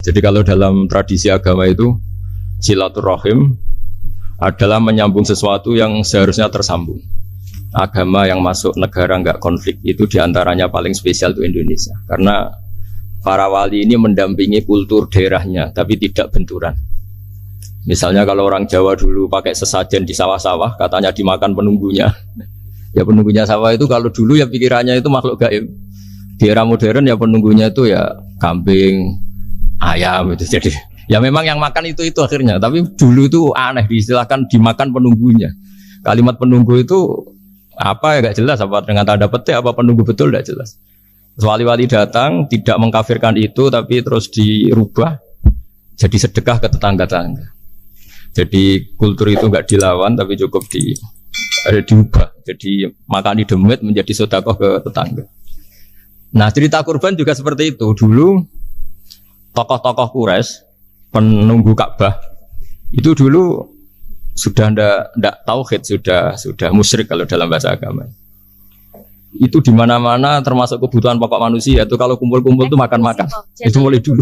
Jadi kalau dalam tradisi agama itu silaturahim adalah menyambung sesuatu yang seharusnya tersambung. Agama yang masuk negara enggak konflik itu diantaranya paling spesial itu Indonesia. Karena para wali ini mendampingi kultur daerahnya, tapi tidak benturan. Misalnya kalau orang Jawa dulu pakai sesajen di sawah-sawah, katanya dimakan penunggunya. Ya penunggunya sawah itu kalau dulu ya pikirannya itu makhluk gaib. Di era modern ya penunggunya itu ya kambing, ayam itu. Jadi ya memang yang makan itu akhirnya. Tapi dulu itu aneh diistilahkan dimakan penunggunya. Kalimat penunggu itu apa ya gak jelas, apa dengan tanda petik apa penunggu betul gak jelas. Wali-wali datang tidak mengkafirkan itu tapi terus dirubah jadi sedekah ke tetangga-tetangga. Jadi kultur itu gak dilawan tapi cukup diubah. Jadi makan di demit menjadi sedekah ke tetangga. Nah cerita kurban juga seperti itu. Dulu tokoh-tokoh Quraisy penunggu Ka'bah itu dulu sudah ndak tauhid, sudah musyrik kalau dalam bahasa agama. Itu di mana-mana termasuk kebutuhan pokok manusia itu kalau kumpul-kumpul itu makan-makan. Itu mulai dulu.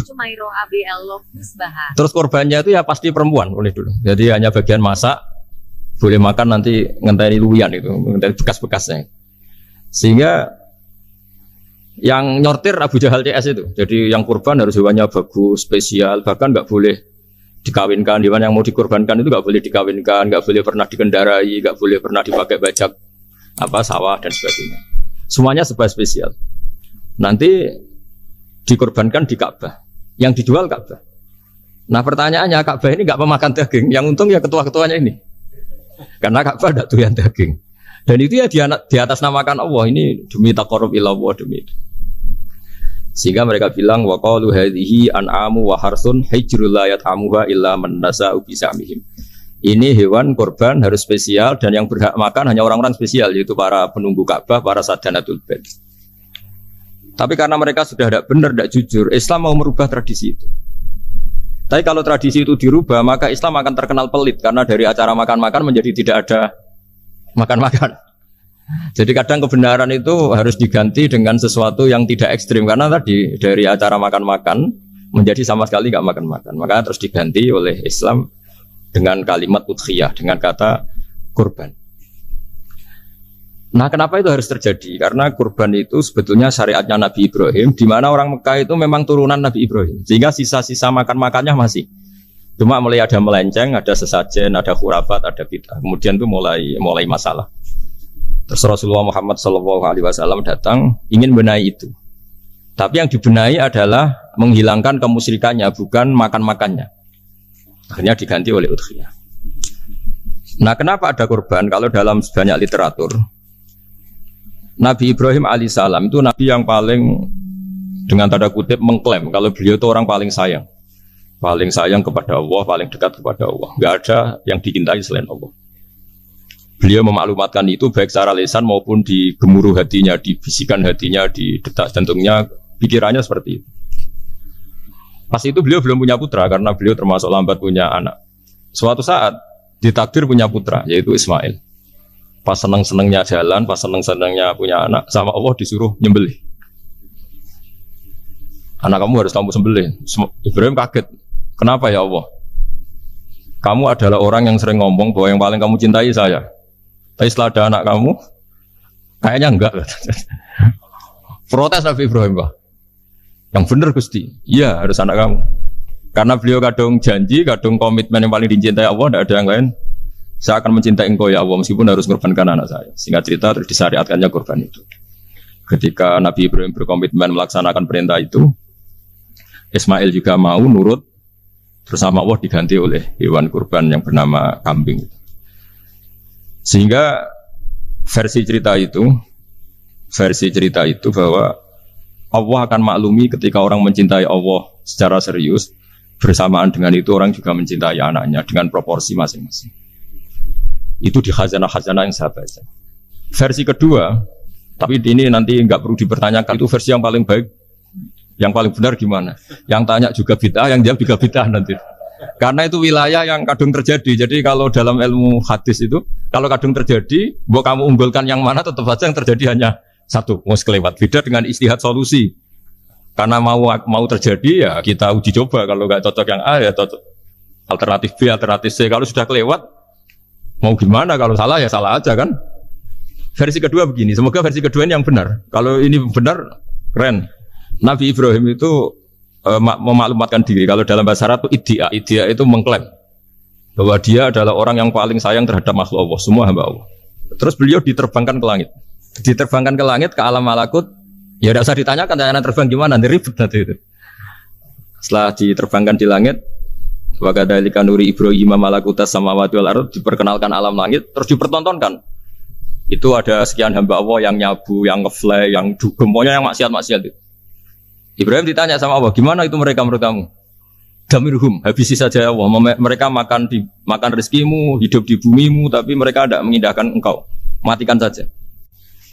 Terus korbannya itu ya pasti perempuan mulai dulu. Jadi hanya bagian masak, boleh makan nanti ngenteni luwian itu, ngenteni bekas-bekasnya. Sehingga yang nyortir Abu Jahal CS itu. Jadi yang kurban harus hewannya bagus, spesial, bahkan nggak boleh dikawinkan. Hewan yang mau dikorbankan itu nggak boleh dikawinkan, nggak boleh pernah dikendarai, nggak boleh pernah dipakai bajak sawah dan sebagainya. Semuanya serba spesial. Nanti dikorbankan di Ka'bah, yang dijual Ka'bah. Nah pertanyaannya Ka'bah ini nggak pemakan daging, yang untung ya ketua-ketuanya ini, karena Ka'bah tidak doyan daging. Dan itu ya di atas namakan Allah, ini demi taqarrub ila Allah, demi itu. Sehingga mereka bilang wa qalu hadhihi an'amu wa harsun hijrul la yat'amuha illa man nasa'u bi sa'mihim. Ini hewan kurban harus spesial dan yang berhak makan hanya orang-orang spesial, yaitu para penunggu Ka'bah, para sadanatul bait. Tapi karena mereka sudah tidak benar, tidak jujur, Islam mau merubah tradisi itu. Tapi kalau tradisi itu dirubah, maka Islam akan terkenal pelit karena dari acara makan-makan menjadi tidak ada makan-makan. Jadi kadang kebenaran itu harus diganti dengan sesuatu yang tidak ekstrim, karena tadi dari acara makan-makan menjadi sama sekali nggak makan-makan, maka terus diganti oleh Islam dengan kalimat udhiyah, dengan kata kurban. Nah kenapa itu harus terjadi? Karena kurban itu sebetulnya syariatnya Nabi Ibrahim, di mana orang Mekah itu memang turunan Nabi Ibrahim, sehingga sisa-sisa makan-makannya masih. Cuma mulai ada melenceng, ada sesajen, ada khurafat, ada bid'ah. Kemudian itu mulai masalah. Terus Rasulullah Muhammad SAW datang ingin benahi itu. Tapi yang dibenahi adalah menghilangkan kemusyrikannya, bukan makan-makannya. Akhirnya diganti oleh udhiyah. Nah kenapa ada kurban? Kalau dalam banyak literatur, Nabi Ibrahim alaihissalam itu Nabi yang paling dengan tanda kutip mengklaim kalau beliau itu orang paling sayang kepada Allah, paling dekat kepada Allah. Gak ada yang dicintai selain Allah. Beliau memaklumatkan itu baik secara lisan maupun di gemuruh hatinya, di bisikan hatinya, di detak jantungnya, pikirannya seperti itu. Pas itu beliau belum punya putra karena beliau termasuk lambat punya anak. Suatu saat ditakdir punya putra, yaitu Ismail. Pas seneng-senengnya jalan, pas seneng-senengnya punya anak, sama Allah disuruh nyembelih. Anak kamu harus kamu sembelih. Ibrahim kaget. Kenapa ya Allah? Kamu adalah orang yang sering ngomong bahwa yang paling kamu cintai saya. Tapi setelah ada anak kamu, kayaknya enggak. Protes Nabi Ibrahim, Pak. Yang benar Gusti, iya harus anak kamu. Karena beliau kadung janji, kadung komitmen yang paling dicintai Allah, tidak ada yang lain. Saya akan mencintai engkau ya Allah, meskipun harus mengorbankan anak saya. Singkat cerita, terus disyariatkannya kurban itu. Ketika Nabi Ibrahim berkomitmen melaksanakan perintah itu, Ismail juga mau nurut, terus sama Allah diganti oleh hewan kurban yang bernama kambing. Sehingga versi cerita itu bahwa Allah akan maklumi ketika orang mencintai Allah secara serius, bersamaan dengan itu orang juga mencintai anaknya dengan proporsi masing-masing. Itu di khazanah-khazanah yang saya baca. Versi kedua, tapi ini nanti nggak perlu dipertanyakan, itu versi yang paling baik, yang paling benar gimana? Yang tanya juga bid'ah, yang jawab juga bid'ah nanti. Karena itu wilayah yang kadung terjadi. Jadi kalau dalam ilmu hadis itu, kalau kadung terjadi, buat kamu unggulkan yang mana, tetap saja yang terjadi hanya satu, mau kelewat. Beda dengan istihad solusi. Karena mau terjadi ya kita uji coba. Kalau nggak cocok yang A ya cocok alternatif B, alternatif C. Kalau sudah kelewat mau gimana? Kalau salah ya salah aja kan. Versi kedua begini. Semoga versi kedua ini yang benar. Kalau ini benar keren. Nabi Ibrahim itu memaklumatkan diri. Kalau dalam bahasa Arab itu iddia itu mengklaim bahwa dia adalah orang yang paling sayang terhadap makhluk Allah, semua hamba Allah. Terus beliau diterbangkan ke langit. Diterbangkan ke langit, ke alam malakut. Ya tidak usah ditanyakan, tanya terbang gimana, nanti ribet nanti itu. Setelah diterbangkan di langit, wa kadzalika nuri Ibrahim malakutas samawati wal ardh, diperkenalkan alam langit, terus dipertontonkan. Itu ada sekian hamba Allah yang nyabu, yang ngefly, yang dugem, pokoknya yang maksiat-maksiat itu. Ibrahim ditanya sama Allah, gimana itu mereka menurut kamu? Damirhum, habisi saja Allah. Mereka makan rezekimu, hidup di bumimu, tapi mereka tidak mengindahkan engkau. Matikan saja.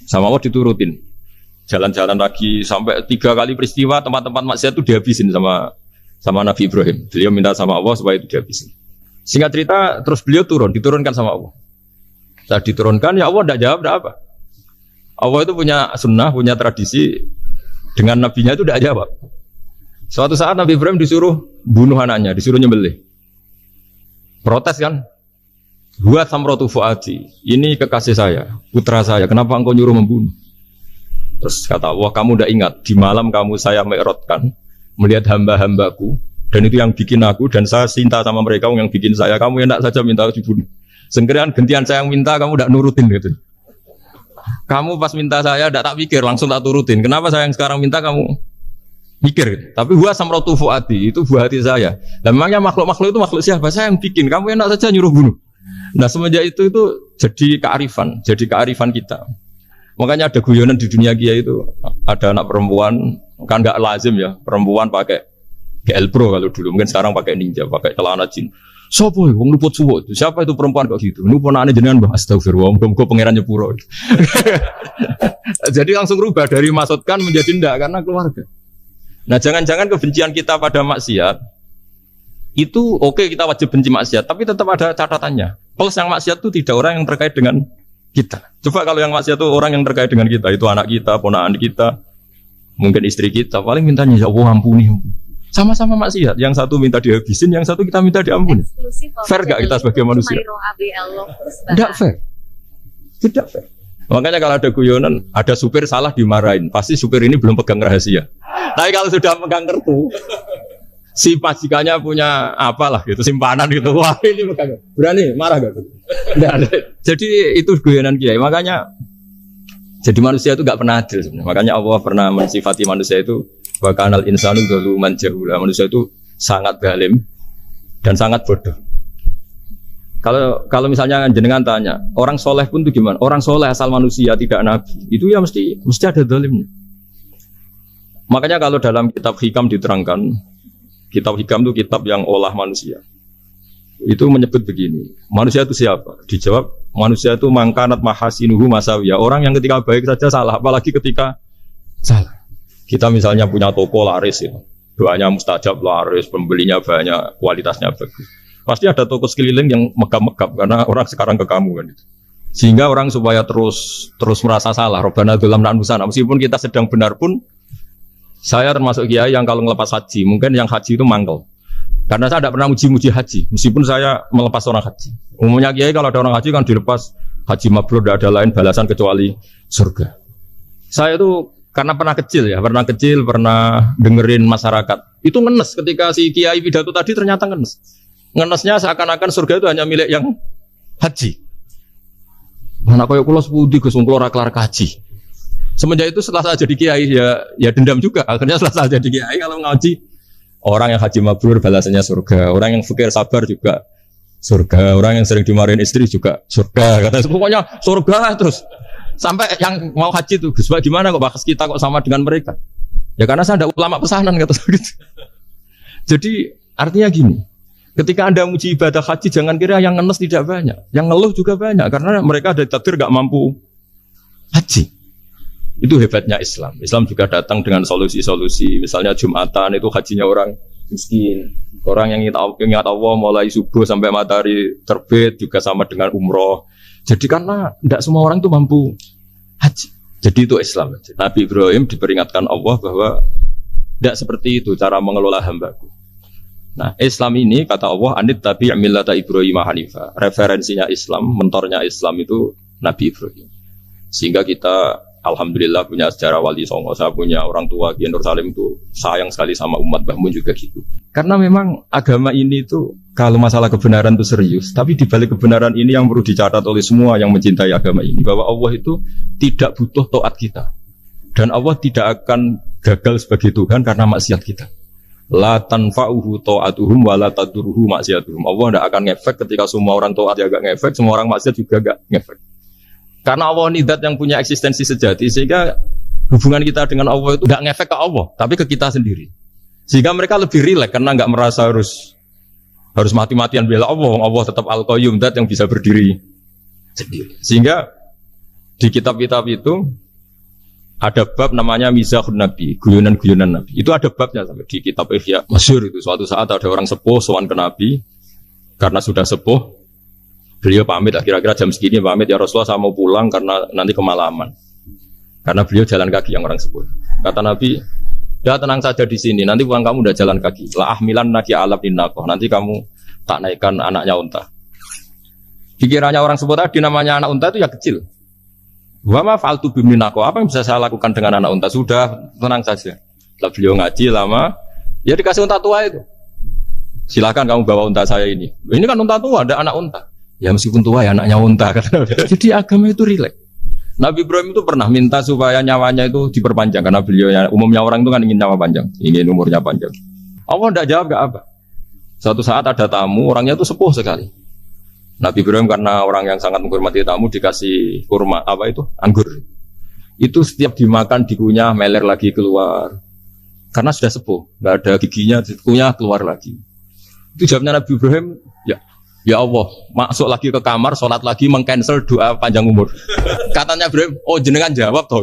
Sama Allah diturutin. Jalan-jalan lagi sampai 3 kali peristiwa tempat-tempat maksiat itu dihabisin sama Nabi Ibrahim. Beliau minta sama Allah supaya itu dihabisin. Singkat cerita, terus beliau diturunkan sama Allah. Saat diturunkan, ya Allah tidak jawab, tidak apa. Allah itu punya sunnah, punya tradisi. Dengan nabinya itu tidak jawab. Suatu saat Nabi Ibrahim disuruh bunuh anaknya, disuruh nyembelih. Protes kan? Huwa samratu fuadi. Ini kekasih saya, putra saya. Kenapa engkau nyuruh membunuh? Terus kata Allah, kamu tidak ingat di malam kamu saya mi'rajkan melihat hamba-hambaku dan itu yang bikin aku dan saya cinta sama mereka yang bikin saya. Kamu yang tidak saja minta dibunuh. Sengkirian gantian saya yang minta kamu tidak nurutin gitu. Kamu pas minta saya tidak tak pikir langsung tak turutin. Kenapa saya yang sekarang minta kamu mikir, tapi huwa samratu fuadi, itu buah hati saya. Dan memangnya makhluk-makhluk itu makhluk siapa? Saya yang bikin, kamu enak saja nyuruh bunuh. Nah semenjak itu jadi kearifan kita. Makanya ada guyonan di dunia kiai itu, ada anak perempuan, kan nggak lazim ya, perempuan pakai GL Pro kalau dulu, mungkin sekarang pakai Ninja, pakai celana jin. Sopo ya, wong luput suwo itu. Siapa itu perempuan kok gitu? Ini ponakane jenengan Mbah, astagfirullah, muga-muga pangeran nyepuro. Jadi langsung rubah dari maksudkan menjadi ndak karena keluarga. Nah jangan-jangan kebencian kita pada maksiat itu oke, kita wajib benci maksiat, tapi tetap ada catatannya. Plus yang maksiat itu tidak orang yang terkait dengan kita. Coba kalau yang maksiat itu orang yang terkait dengan kita, itu anak kita, ponakan kita, mungkin istri kita, paling mintanya ya Allah ampuni. Sama-sama maksiat, yang satu minta dihabisin, yang satu kita minta diampuni. Fair gak kita sebagai manusia? Tidak fair. Tidak fair. Makanya kalau ada guyonan, ada supir salah dimarahin, pasti supir ini belum pegang rahasia. Tapi kalau sudah pegang kartu, si majikannya punya apalah gitu, simpanan gitu, wah ini pegang, berani marah gak? Jadi itu guyonan kiai. Makanya jadi manusia itu gak pernah adil sebenarnya. Makanya Allah pernah mensifati manusia itu wa kanal insanu zaluman jahula. Manusia itu sangat zalim dan sangat bodoh. Kalau misalnya jenengan tanya, orang soleh pun itu gimana? Orang soleh asal manusia tidak nabi, itu ya mesti ada zalimnya. Makanya kalau dalam kitab Hikam diterangkan, kitab Hikam itu kitab yang olah manusia. Itu menyebut begini, manusia itu siapa? Dijawab, manusia itu mangkanat mahasinuhu masawiyah. Orang yang ketika baik saja salah, apalagi ketika salah. Kita misalnya punya toko laris ya, doanya mustajab laris, pembelinya banyak, kualitasnya bagus. Pasti ada toko sekeliling yang megap-megap karena orang sekarang ke kamu kan itu. Sehingga orang supaya terus merasa salah. Robbana dzalamna anfusana. Meskipun kita sedang benar pun, saya termasuk kiai yang kalau ngelepas haji, mungkin yang haji itu mangkel. Karena saya tidak pernah muji-muji haji, meskipun saya melepas orang haji. Umumnya kiai kalau ada orang haji kan dilepas haji mabrur, tidak ada lain balasan kecuali surga. Saya itu karena pernah kecil, pernah dengerin masyarakat. Itu ngenes ketika si kiai pidato tadi ternyata ngenes. Ngenesnya seakan-akan surga itu hanya milik yang haji. Mana koyo kula sepudi Gus wong kula ora kelar kaji. Semenjak itu setelah saya jadi kiai ya dendam juga. Akhirnya setelah saya jadi kiai kalau ngaji orang yang haji mabrur balasannya surga, orang yang fakir sabar juga surga, orang yang sering dimarahin istri juga surga. Kata pokoknya surga terus. Sampai yang mau haji itu Gus gimana kok bahas kita kok sama dengan mereka? Ya karena saya ada ulama pesanan kata gitu. Jadi artinya gini. Ketika Anda muji ibadah haji, jangan kira yang ngenes tidak banyak, yang ngeluh juga banyak, karena mereka ada takdir gak mampu haji. Itu hebatnya Islam. Islam juga datang dengan solusi-solusi, misalnya Jumatan itu hajinya orang miskin, orang yang ingat Allah mulai subuh sampai matahari terbit juga sama dengan umroh. Jadi karena tidak semua orang itu mampu haji. Jadi itu Islam. Nabi Ibrahim diperingatkan Allah bahwa Tidak seperti itu cara mengelola hambaku. Nah, Islam ini kata Allah, anit tabi' millata Ibrahim Hanifah. Referensinya Islam, mentornya Islam itu Nabi Ibrahim. Sehingga kita alhamdulillah punya sejarah wali songo. Saya punya orang tua Kiai Nur Salim itu sayang sekali sama umat, Mbah Mun juga gitu. Karena memang agama ini itu kalau masalah kebenaran itu serius, tapi di balik kebenaran ini yang perlu dicatat oleh semua yang mencintai agama ini, bahwa Allah itu tidak butuh taat kita. Dan Allah tidak akan gagal sebagai Tuhan karena maksiat kita. La tanfa'uhu ta'atuhum wa la tadurruhu maksiatuhum. Allah tidak akan ngefek ketika semua orang taat ya gak ngefek, semua orang maksiat juga gak ngefek. Karena Allah ini zat yang punya eksistensi sejati, sehingga hubungan kita dengan Allah itu gak ngefek ke Allah, tapi ke kita sendiri. Sehingga mereka lebih rileks karena gak merasa harus mati-matian bela Allah. Allah tetap Al-Qayyum, zat yang bisa berdiri sendiri. Sehingga di kitab-kitab itu ada bab namanya Mizahun Nabi, guyonan-guyonan Nabi. Itu ada babnya sampai di kitab Ihya masyhur itu. Suatu saat ada orang sepuh sowan ke Nabi, karena sudah sepuh, beliau pamit kira-kira jam segini pamit, ya Rasulullah saya mau pulang karena nanti kemalaman. Karena beliau jalan kaki yang orang sepuh. Kata Nabi, ya tenang saja di sini, nanti pulang kamu udah jalan kaki. La ahmilan naki alab innaqoh, nanti kamu tak naikkan anaknya unta. Pikirannya orang sepuh tadi namanya anak unta itu ya kecil. Wa ma fa'altu biminaqoh, apa yang bisa saya lakukan dengan anak unta? Sudah, tenang saja. Setelah beliau ngaji lama, ya dikasih unta tua itu. Silakan kamu bawa unta saya ini. Ini kan unta tua, ada anak unta. Ya meskipun tua ya anaknya unta. Jadi agama itu rileks. Nabi Ibrahim itu pernah minta supaya nyawanya itu diperpanjang, karena beliau ya, umumnya orang itu kan ingin nyawa panjang, ingin umurnya panjang. Allah tidak jawab gak apa. Suatu saat ada tamu, orangnya itu sepuh sekali. Nabi Ibrahim karena orang yang sangat menghormati tamu dikasih kurma, apa itu? Anggur. Itu setiap dimakan dikunyah, meler lagi keluar. Karena sudah sepuh, nggak ada giginya, dikunyah keluar lagi. Itu jawabnya Nabi Ibrahim, ya Allah, masuk lagi ke kamar, sholat lagi, mengcancel doa panjang umur. Katanya Ibrahim, oh jenengan jawab toh.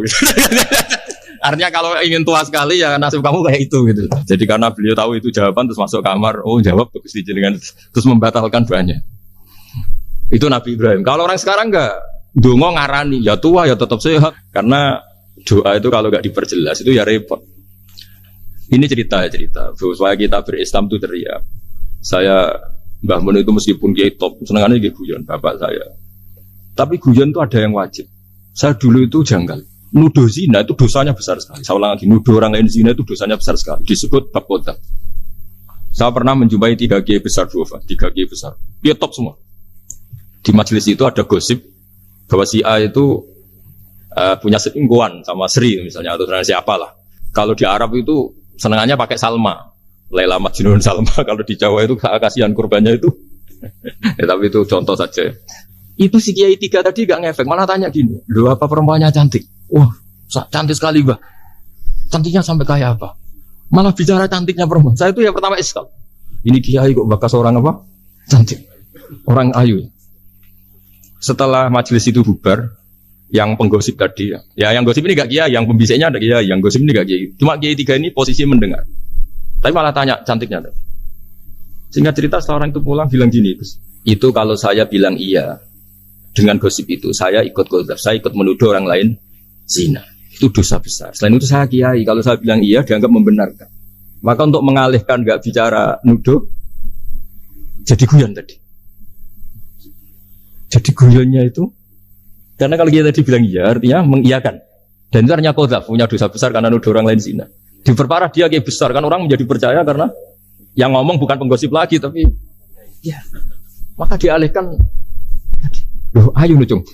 Artinya kalau ingin tua sekali ya nasib kamu kayak itu gitu. Jadi karena beliau tahu itu jawaban, terus masuk kamar, oh jawab tuh jenengan, terus membatalkan doanya. Itu Nabi Ibrahim. Kalau orang sekarang enggak, dongo ngarani, ya tua ya tetap sehat. Karena doa itu kalau enggak diperjelas itu ya repot. Ini cerita supaya kita berislam itu teriak. Saya Mbah Mun itu meskipun kiai top, senengannya dia guyon bapak saya. Tapi guyon itu ada yang wajib. Saya dulu itu janggal. Nuduh zina itu dosanya besar sekali. Saya ulang lagi, nuduh orang lain zina itu dosanya besar sekali. Disebut bab qadzaf. Saya pernah menjumpai 3 kiai besar dua, 3 kiai besar. Dia top semua. Di majelis itu ada gosip bahwa si A itu punya selingkuhan sama Sri misalnya, atau siapa lah. Kalau di Arab itu senangannya pakai Salma, Laila Majnun Salma. Kalau di Jawa itu kasihan kurbannya itu. Tapi itu contoh saja. Itu si Kiai 3 tadi gak ngefek, malah tanya gini, loh apa perempuannya cantik? Wah, cantik sekali Mbah. Cantiknya sampai kayak apa? Malah bicara cantiknya perempuan. Saya itu yang pertama iskal. Ini Kiai kok bakas orang apa? Cantik. Orang ayu. Setelah majelis itu bubar, yang penggosip tadi, ya yang gosip ini gak kiai, yang pembisiknya ada kiai, yang gosip ini gak kiai. Cuma kiai 3 ini posisi mendengar. Tapi malah tanya cantiknya. Sehingga cerita setelah orang itu pulang bilang gini, itu kalau saya bilang iya dengan gosip itu, saya ikut qadzaf, saya ikut menuduh orang lain zina. Itu dosa besar. Selain itu saya kiai, kalau saya bilang iya dianggap membenarkan. Maka untuk mengalihkan gak bicara nuduh, jadi guyon tadi. Jadi guyonnya itu, karena kalau kita tadi bilang iya, artinya mengiyakan. Dan itu artinya qadzaf, punya dosa besar karena nuduh orang lain zina. Diperparah dia kayak besar, kan orang menjadi percaya karena yang ngomong bukan penggosip lagi, tapi ya, maka dialihkan. Loh, ayo nucung.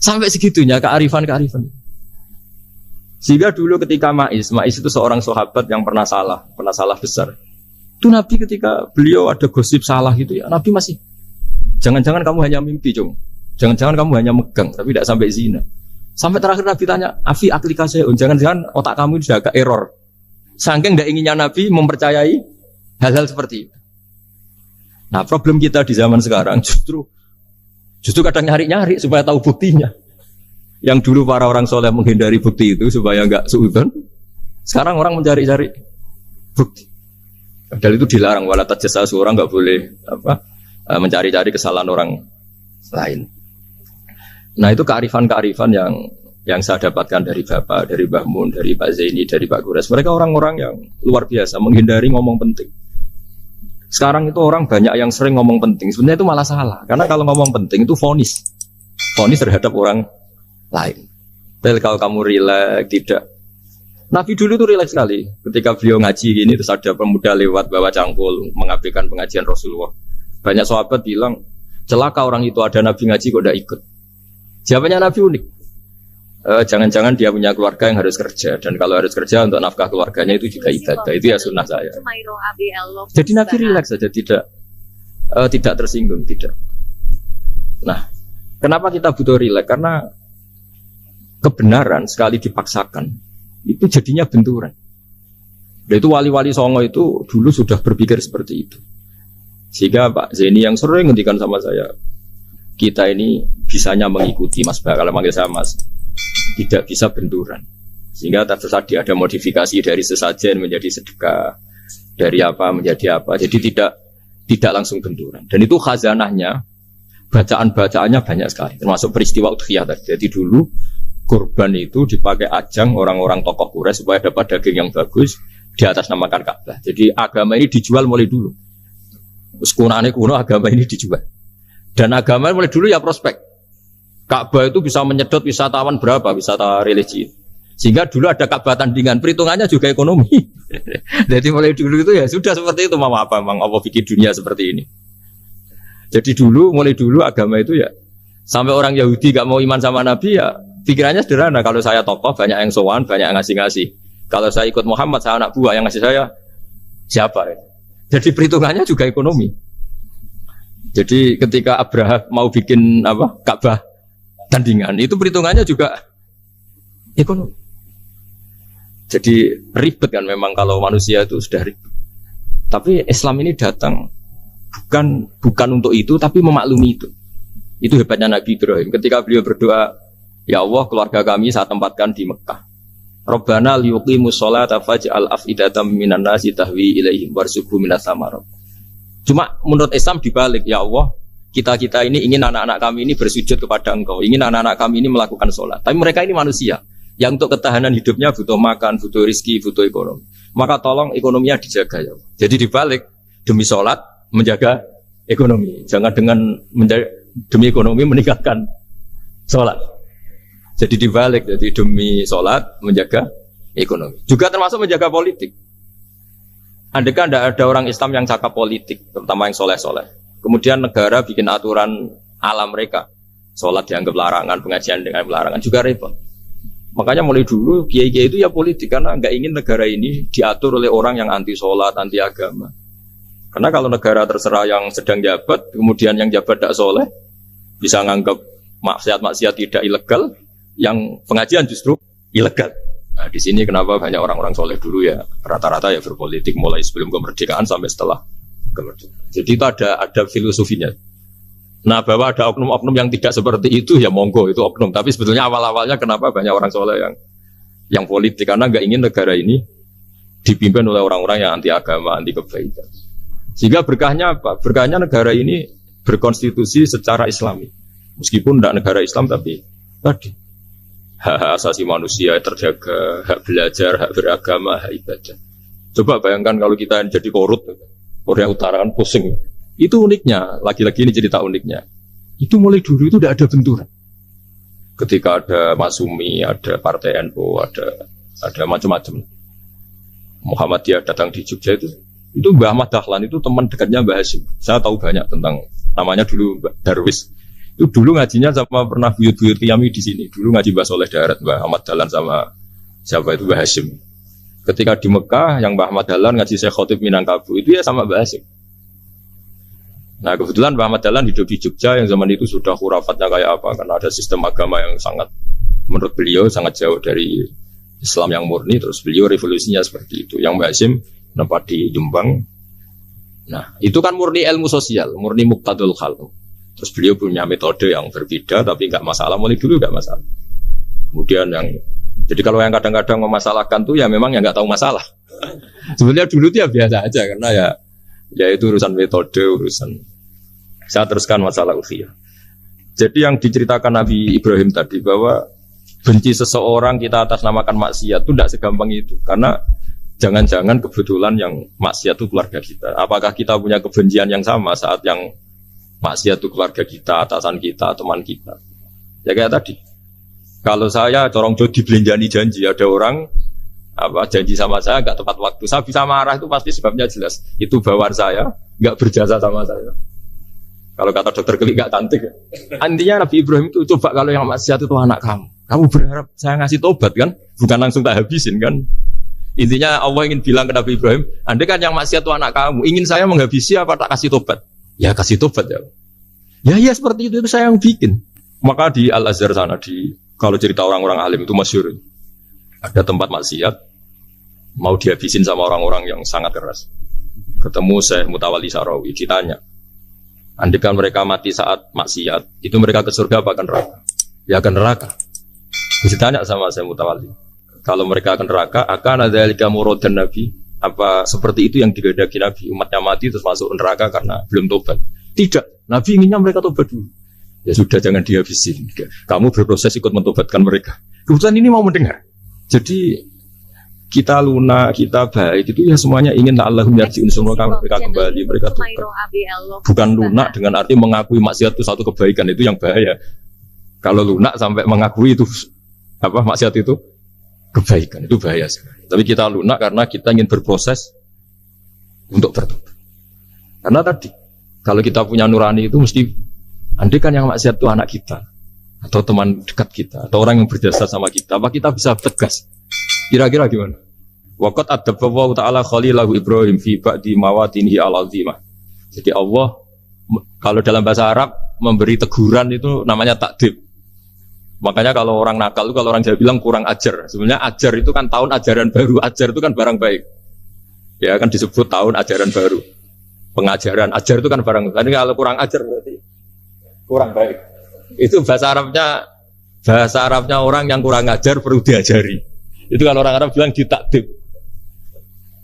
Sampai segitunya kearifan. Sehingga dulu ketika Ma'is itu seorang sahabat yang pernah salah besar. Itu Nabi ketika beliau ada gosip salah gitu ya, Nabi masih jangan-jangan kamu hanya mimpi, Cung. Jangan-jangan kamu hanya megang, tapi tidak sampai zina. Sampai terakhir Nabi tanya, Afi aplikasi, jangan-jangan otak kamu sudah agak error. Saking tidak inginnya Nabi mempercayai hal-hal seperti itu. Nah, problem kita di zaman sekarang justru kadang nyari-nyari supaya tahu buktinya. Yang dulu para orang soleh menghindari bukti itu supaya enggak suudzon. Sekarang orang mencari-cari bukti. Padahal itu dilarang, wala tajassasu, orang enggak boleh mencari-cari kesalahan orang lain. Nah, itu kearifan-kearifan yang saya dapatkan dari Bapak, dari Mbah Mun, dari Pak Zaini, dari Pak Gures. Mereka orang-orang yang luar biasa, menghindari ngomong penting. Sekarang itu orang banyak yang sering ngomong penting. Sebenarnya itu malah salah. Karena kalau ngomong penting itu vonis. Vonis terhadap orang lain. Tapi kalau kamu rileks, tidak. Nabi dulu itu rileks sekali. Ketika beliau ngaji gini, terus ada pemuda lewat bawa cangkul, mengabaikan pengajian Rasulullah. Banyak sahabat bilang, celaka orang itu ada Nabi ngaji kok tidak ikut. Jawabannya Nabi unik. Jangan-jangan dia punya keluarga yang harus kerja. Dan kalau harus kerja untuk nafkah keluarganya itu juga ibadah. Itu ya sunnah saya. Jadi Nabi rileks saja, tidak tersinggung, tidak. Nah, kenapa kita butuh rileks? Karena kebenaran sekali dipaksakan itu jadinya benturan. Dan itu wali-wali Songo itu dulu sudah berpikir seperti itu. Sehingga Pak Zaini yang sering ngendikan sama saya, kita ini bisanya mengikuti Mas Bah, kalau manggil saya Mas, tidak bisa benturan. Sehingga tadi ada modifikasi dari sesajen menjadi sedekah, dari apa menjadi apa. Jadi tidak langsung benturan. Dan itu khazanahnya, bacaan-bacaannya banyak sekali. Termasuk peristiwa udhiyah tadi. Jadi dulu kurban itu dipakai ajang orang-orang tokoh Quraisy supaya dapat daging yang bagus di atas namakan Ka'bah. Jadi agama ini dijual mulai dulu. Kuno agama ini dijual. Dan agama mulai dulu ya prospek. Ka'bah itu bisa menyedot wisatawan berapa, wisata religi. Sehingga dulu ada Ka'bah tandingan, perhitungannya juga ekonomi. Jadi mulai dulu itu ya sudah seperti itu, mau apa memang Allah bikin dunia seperti ini. Jadi mulai dulu agama itu ya sampai orang Yahudi gak mau iman sama Nabi ya pikirannya sederhana. Kalau saya tokoh banyak yang sowan, banyak yang ngasih-ngasih. Kalau saya ikut Muhammad, saya anak buah yang ngasih saya siapa? Jadi perhitungannya juga ekonomi. Jadi ketika Abraham mau bikin Ka'bah tandingan, itu perhitungannya juga ekonomi. Jadi ribet kan memang kalau manusia itu sudah ribet. Tapi Islam ini datang bukan untuk itu, tapi memaklumi itu. Itu hebatnya Nabi Ibrahim. Ketika beliau berdoa, ya Allah, keluarga kami saya tempatkan di Mekah. Rabbana liyuqimus sholata faj'al af'idatam minan nasi tahwi ilaihim warzuqhum minas samarat. Cuma menurut Islam dibalik, ya Allah, kita ini ingin anak-anak kami ini bersujud kepada Engkau, ingin anak-anak kami ini melakukan sholat. Tapi mereka ini manusia yang untuk ketahanan hidupnya butuh makan, butuh rizki, butuh ekonomi. Maka tolong ekonominya dijaga ya Allah. Jadi dibalik, demi sholat menjaga ekonomi. Jangan dengan demi ekonomi meninggalkan sholat. Jadi dibalik, jadi demi sholat menjaga ekonomi. Juga termasuk menjaga politik. Andaikan tidak ada orang Islam yang cakap politik, terutama yang soleh-soleh. Kemudian negara bikin aturan ala mereka. Sholat dianggap larangan, pengajian dengan larangan, juga repot. Makanya mulai dulu kiai-kiai itu ya politik, karena nggak ingin negara ini diatur oleh orang yang anti sholat, anti agama. Karena kalau negara terserah yang sedang jabat, kemudian yang jabat tidak soleh, bisa nganggap maksiat-maksiat tidak ilegal, yang pengajian justru ilegal. Nah, di sini kenapa banyak orang-orang soleh dulu ya rata-rata ya berpolitik mulai sebelum kemerdekaan sampai setelah kemerdekaan. Jadi itu ada filosofinya. Nah, bahwa ada oknum-oknum yang tidak seperti itu ya monggo, itu oknum. Tapi sebetulnya awal-awalnya kenapa banyak orang soleh yang politik, karena nggak ingin negara ini dipimpin oleh orang-orang yang anti agama, anti kebaikan. Sehingga berkahnya apa? Berkahnya negara ini berkonstitusi secara Islami. Meskipun tidak negara Islam, tapi tadi hak asasi manusia terjaga, hak belajar, hak beragama, hak ibadah. Coba bayangkan kalau kita jadi korut, Korea Utara kan pusing. Itu uniknya, lagi-lagi ini cerita uniknya. Itu mulai dulu itu tidak ada benturan. Ketika ada Masumi, ada Partai NU, ada macam-macam. Muhammadiyah datang di Jogja itu Mbah Ahmad Dahlan itu teman dekatnya Mbah Hasyim. Saya tahu banyak tentang, namanya dulu Darwis. Itu dulu ngajinya sama pernah buyut-buyut Qiyami di sini. Dulu ngaji Mbah Soleh Darat, Mbah Ahmad Dahlan sama siapa itu Mbah Hasyim. Ketika di Mekah yang Mbah Ahmad Dahlan ngaji Syekh Khotib Minangkabau itu ya sama Mbah Hasyim. Nah kebetulan Mbah Ahmad Dahlan hidup di Jogja yang zaman itu sudah khurafatnya kayak apa, karena ada sistem agama yang sangat menurut beliau sangat jauh dari Islam yang murni. Terus beliau revolusinya seperti itu. Yang Mbah Hasyim nampak di Jombang. Nah itu kan murni ilmu sosial, murni muqtadul khalq. Terus beliau punya metode yang berbeda, tapi nggak masalah, mulai dulu nggak masalah. Kemudian jadi kalau yang kadang-kadang memasalahkan tuh ya memang yang nggak tahu masalah. Sebenarnya dulu tuh ya biasa aja, karena ya itu urusan metode, urusan. Saya teruskan masalah ukhiyah. Jadi yang diceritakan Nabi Ibrahim tadi bahwa benci seseorang kita atas namakan maksiat itu tidak segampang itu. Karena jangan-jangan kebetulan yang maksiat itu keluarga kita. Apakah kita punya kebencian yang sama saat yang maksiat itu keluarga kita, atasan kita, teman kita? Ya kayak tadi. Kalau saya corong jodi belenjani janji, ada orang janji sama saya nggak tepat waktu, saya bisa marah itu pasti sebabnya jelas. Itu bawaan saya nggak berjasa sama saya. Kalau kata dokter Klik nggak cantik. Intinya Nabi Ibrahim itu coba kalau yang maksiat itu anak kamu berharap saya ngasih tobat kan? Bukan langsung tak habisin kan? Intinya Allah ingin bilang ke Nabi Ibrahim, andai kan yang maksiat itu anak kamu, ingin saya menghabisi apa tak kasih tobat? Ya kasih tobat ya. Ya seperti itu saya yang bikin. Maka di Al Azhar sana kalau cerita orang-orang alim itu masyhur. Ada tempat maksiat mau dihabisin sama orang-orang yang sangat keras. Ketemu Syekh Mutawalli Sarawi, ditanya, andai kan mereka mati saat maksiat, itu mereka ke surga apa ke neraka? Ya ke neraka. Ditanya sama Syekh Mutawalli, kalau mereka ke neraka, akan ada dzalika muradan Nabi? Apa seperti itu yang digedaki Nabi? Umatnya mati terus masuk neraka karena belum tobat? Tidak. Nabi inginnya mereka tobat dulu. Ya sudah, jangan dihabisin. Kamu berproses ikut mentobatkan mereka. Kebetulan ini mau mendengar. Jadi kita lunak, kita baik itu ya semuanya ingin Allahum yarji'un semua mereka kembali, mereka tobat. Bukan lunak dengan arti mengakui maksiat itu satu kebaikan, itu yang bahaya. Kalau lunak sampai mengakui itu maksiat itu kebaikan, itu bahaya sekali. Tapi kita lunak karena kita ingin berproses untuk bertobat. Karena tadi kalau kita punya nurani itu mesti, andai kan yang maksiat itu anak kita atau teman dekat kita atau orang yang berjasa sama kita, apa kita bisa tegas? Kira-kira gimana? Waqad adabbahu ta'ala khalilahu Ibrahim fi ba'di mawatinihi al-azimah. Jadi Allah kalau dalam bahasa Arab memberi teguran itu namanya takdib. Makanya kalau orang nakal itu, kalau orang Jawa bilang kurang ajar. Sebenarnya ajar itu kan tahun ajaran baru. Ajar itu kan barang baik. Ya kan disebut tahun ajaran baru. Pengajaran, ajar itu kan barang baik. Jadi kalau kurang ajar berarti kurang baik. Itu bahasa Arabnya orang yang kurang ajar perlu diajari. Itu kalau orang Arab bilang ditakdib,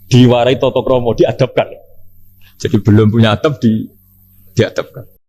diwarai toto kromo, diadabkan. Jadi belum punya adab diadabkan.